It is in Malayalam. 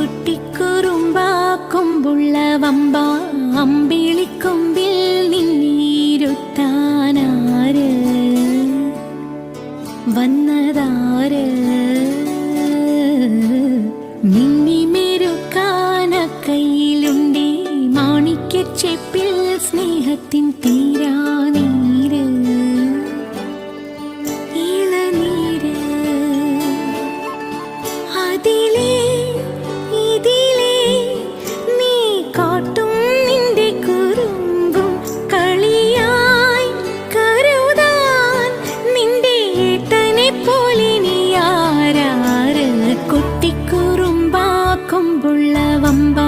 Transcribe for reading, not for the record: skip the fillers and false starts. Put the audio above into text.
കുട്ടിക്കുറുമ്പാ കൊമ്പുള്ള വമ്പ അമ്പിളിക്കൊമ്പിൽ നിന്നീരുത്താനാര് വന്നതാര് മിന്നിമെരുക്കാന കയ്യിലുണ്ടേ മാണിക്യച്ചെപ്പിൽ സ്നേഹത്തിൻ തീരാനീര് ഇളനീര് അതിലേ ഇതിലേ നീ കാട്ടും നിന്റെ കുറുമ്പും കളിയായി കരുതാൻ നിന്റെ ഏട്ടനെ പോലെ നീ ആരാര് കുട്ടിക്കുറുമ്പാ കൊമ്പുള്ള വമ്പ